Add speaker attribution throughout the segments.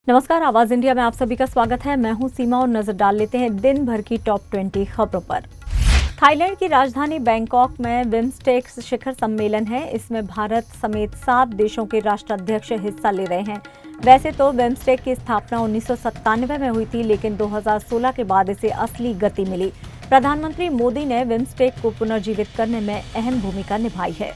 Speaker 1: नमस्कार, आवाज इंडिया में आप सभी का स्वागत है। मैं हूं सीमा और नजर डाल लेते हैं दिन भर की टॉप 20 खबरों पर। थाईलैंड की राजधानी बैंकॉक में बिम्स्टेक शिखर सम्मेलन है। इसमें भारत समेत 7 देशों के राष्ट्राध्यक्ष हिस्सा ले रहे हैं। वैसे तो बिम्स्टेक की स्थापना 1997 में हुई थी, लेकिन 2016 के बाद इसे असली गति मिली। प्रधानमंत्री मोदी ने बिम्स्टेक को पुनर्जीवित करने में अहम भूमिका निभाई है।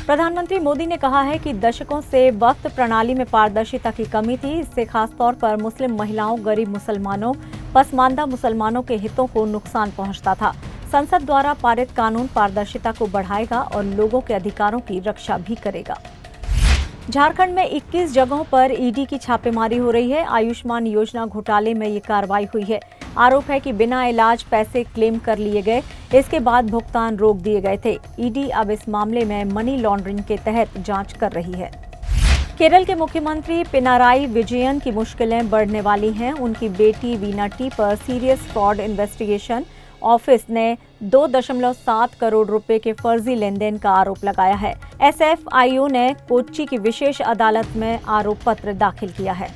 Speaker 1: प्रधानमंत्री मोदी ने कहा है कि दशकों से वक्फ प्रणाली में पारदर्शिता की कमी थी। इससे खासतौर पर मुस्लिम महिलाओं, गरीब मुसलमानों, पसमानदा मुसलमानों के हितों को नुकसान पहुंचता था। संसद द्वारा पारित कानून पारदर्शिता को बढ़ाएगा और लोगों के अधिकारों की रक्षा भी करेगा। झारखंड में 21 जगहों पर ईडी की छापेमारी हो रही है। आयुष्मान योजना घोटाले में ये कार्रवाई हुई है। आरोप है कि बिना इलाज पैसे क्लेम कर लिए गए, इसके बाद भुगतान रोक दिए गए थे। ईडी अब इस मामले में मनी लॉन्ड्रिंग के तहत जांच कर रही है। केरल के मुख्यमंत्री पिनाराई विजयन की मुश्किलें बढ़ने वाली हैं। उनकी बेटी वीना टी पर सीरियस फ्रॉड इन्वेस्टिगेशन ऑफिस ने 2.7 करोड़ रुपए के फर्जी लेनदेन का आरोप लगाया है। एसएफआईओ ने कोच्चि की विशेष अदालत में आरोप पत्र दाखिल किया है।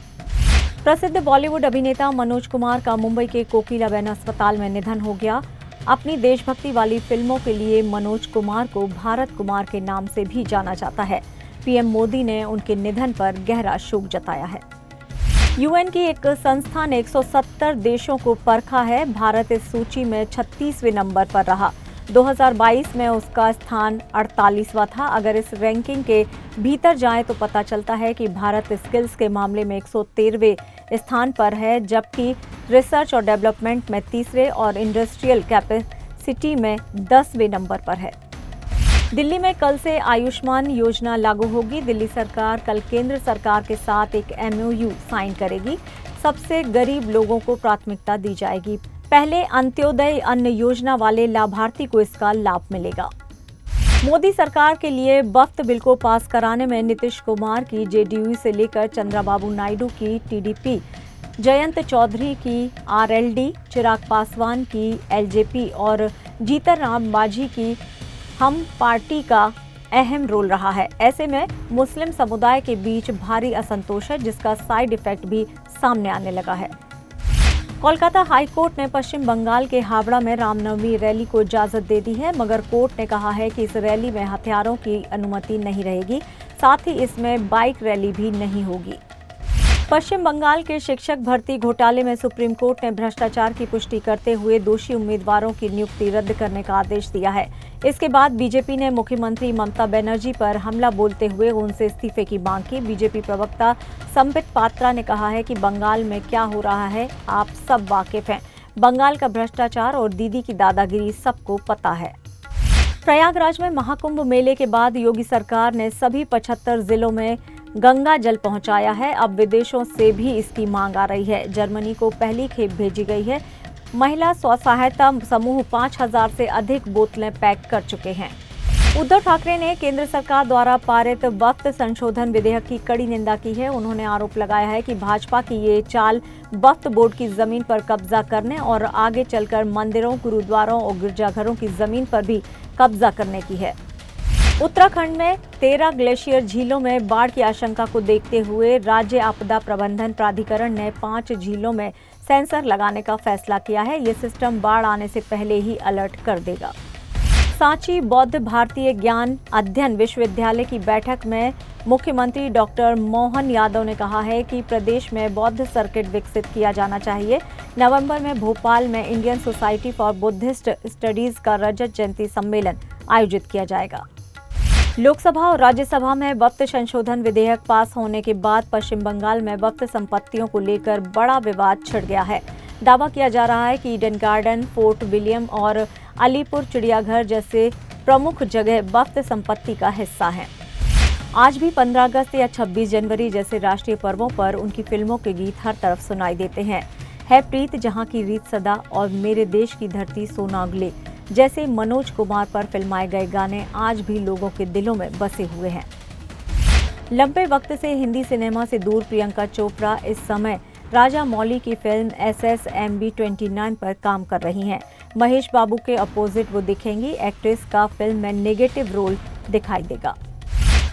Speaker 1: प्रसिद्ध बॉलीवुड अभिनेता मनोज कुमार का मुंबई के कोकिलाबेन अस्पताल में निधन हो गया। अपनी देशभक्ति वाली फिल्मों के लिए मनोज कुमार को भारत कुमार के नाम से भी जाना जाता है। पीएम मोदी ने उनके निधन पर गहरा शोक जताया है। यूएन की एक संस्था ने 170 देशों को परखा है। भारत इस सूची में 36वें नंबर पर रहा। 2022 में उसका स्थान 48वां था। अगर इस रैंकिंग के भीतर जाएं तो पता चलता है कि भारत स्किल्स के मामले में 113वें स्थान पर है, जबकि रिसर्च और डेवलपमेंट में तीसरे और इंडस्ट्रियल कैपेसिटी में 10वें नंबर पर है। दिल्ली में कल से आयुष्मान योजना लागू होगी। दिल्ली सरकार कल केंद्र सरकार के साथ एक MOU साइन करेगी। सबसे गरीब लोगों को प्राथमिकता दी जाएगी। पहले अंत्योदय अन्न योजना वाले लाभार्थी को इसका लाभ मिलेगा। मोदी सरकार के लिए वक्फ बिल को पास कराने में नीतीश कुमार की JDU से लेकर चंद्रबाबू नायडू की TDP, जयंत चौधरी की RLD, चिराग पासवान की LJP और जीतन राम मांझी की हम पार्टी का अहम रोल रहा है। ऐसे में मुस्लिम समुदाय के बीच भारी असंतोष है, जिसका साइड इफेक्ट भी सामने आने लगा है। कोलकाता हाई कोर्ट ने पश्चिम बंगाल के हावड़ा में रामनवमी रैली को इजाजत दे दी है, मगर कोर्ट ने कहा है कि इस रैली में हथियारों की अनुमति नहीं रहेगी। साथ ही इसमें बाइक रैली भी नहीं होगी। पश्चिम बंगाल के शिक्षक भर्ती घोटाले में सुप्रीम कोर्ट ने भ्रष्टाचार की पुष्टि करते हुए दोषी उम्मीदवारों की नियुक्ति रद्द करने का आदेश दिया है। इसके बाद बीजेपी ने मुख्यमंत्री ममता बनर्जी पर हमला बोलते हुए उनसे इस्तीफे की मांग की। बीजेपी प्रवक्ता संबित पात्रा ने कहा है कि बंगाल में क्या हो रहा है आप सब वाकिफ हैं। बंगाल का भ्रष्टाचार और दीदी की दादागिरी सबको पता है। प्रयागराज में महाकुंभ मेले के बाद योगी सरकार ने सभी 75 जिलों में गंगा जल पहुंचाया है। अब विदेशों से भी इसकी मांग आ रही है। जर्मनी को पहली खेप भेजी गई है। महिला स्व सहायता समूह 5000 से अधिक बोतलें पैक कर चुके हैं। उद्धव ठाकरे ने केंद्र सरकार द्वारा पारित वक्फ संशोधन विधेयक की कड़ी निंदा की है। उन्होंने आरोप लगाया है कि भाजपा की ये चाल वक्फ बोर्ड की जमीन पर कब्जा करने और आगे चलकर मंदिरों, गुरुद्वारों और गिरजाघरों की जमीन पर भी कब्जा करने की है। उत्तराखंड में 13 ग्लेशियर झीलों में बाढ़ की आशंका को देखते हुए राज्य आपदा प्रबंधन प्राधिकरण ने 5 झीलों में सेंसर लगाने का फैसला किया है। ये सिस्टम बाढ़ आने से पहले ही अलर्ट कर देगा। सांची बौद्ध भारतीय ज्ञान अध्ययन विश्वविद्यालय की बैठक में मुख्यमंत्री डॉक्टर मोहन यादव ने कहा है कि प्रदेश में बौद्ध सर्किट विकसित किया जाना चाहिए। नवंबर में भोपाल में Indian society for Buddhist studies का रजत जयंती सम्मेलन आयोजित किया जाएगा। लोकसभा और राज्यसभा में वक्फ संशोधन विधेयक पास होने के बाद पश्चिम बंगाल में वक्फ संपत्तियों को लेकर बड़ा विवाद छिड़ गया है। दावा किया जा रहा है कि ईडन गार्डन, फोर्ट विलियम और अलीपुर चिड़ियाघर जैसे प्रमुख जगह वक्फ संपत्ति का हिस्सा हैं। आज भी 15 अगस्त या 26 जनवरी जैसे राष्ट्रीय पर्वों पर उनकी फिल्मों के गीत हर तरफ सुनाई देते हैं। है प्रीत जहां की रीत सदा और मेरे देश की धरती सोना उगले जैसे मनोज कुमार पर फिल्माए गए गाने आज भी लोगों के दिलों में बसे हुए हैं। लंबे वक्त से हिंदी सिनेमा से दूर प्रियंका चोपड़ा इस समय राजा मौली की फिल्म SSMB 29 पर काम कर रही हैं। महेश बाबू के अपोजिट वो दिखेंगी। एक्ट्रेस का फिल्म में नेगेटिव रोल दिखाई देगा।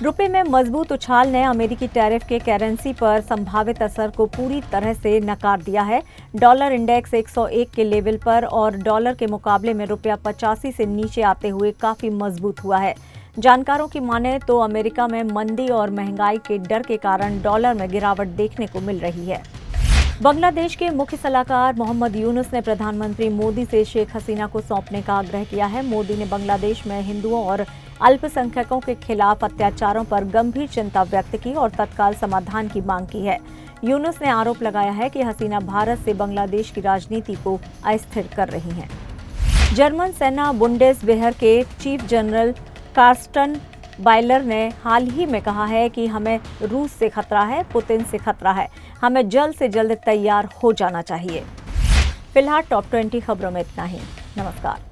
Speaker 1: रुपए में मजबूत उछाल ने अमेरिकी टैरिफ के करेंसी पर संभावित असर को पूरी तरह से नकार दिया है। डॉलर इंडेक्स 101 के लेवल पर और डॉलर के मुकाबले में रुपया 85 से नीचे आते हुए काफी मजबूत हुआ है। जानकारों की माने तो अमेरिका में मंदी और महंगाई के डर के कारण डॉलर में गिरावट देखने को मिल रही है। बांग्लादेश के मुख्य सलाहकार मोहम्मद यूनुस ने प्रधानमंत्री मोदी से शेख हसीना को सौंपने का आग्रह किया है। मोदी ने बांग्लादेश में हिंदुओं और अल्पसंख्यकों के खिलाफ अत्याचारों पर गंभीर चिंता व्यक्त की और तत्काल समाधान की मांग की है। यूनुस ने आरोप लगाया है कि हसीना भारत से बांग्लादेश की राजनीति को अस्थिर कर रही हैं। जर्मन सेना बुंडेसवेयर के चीफ जनरल कार्स्टन बाइलर ने हाल ही में कहा है कि हमें रूस से खतरा है, पुतिन से खतरा है, हमें जल्द से जल्द तैयार हो जाना चाहिए। फिलहाल टॉप 20 खबरों में इतना ही। नमस्कार।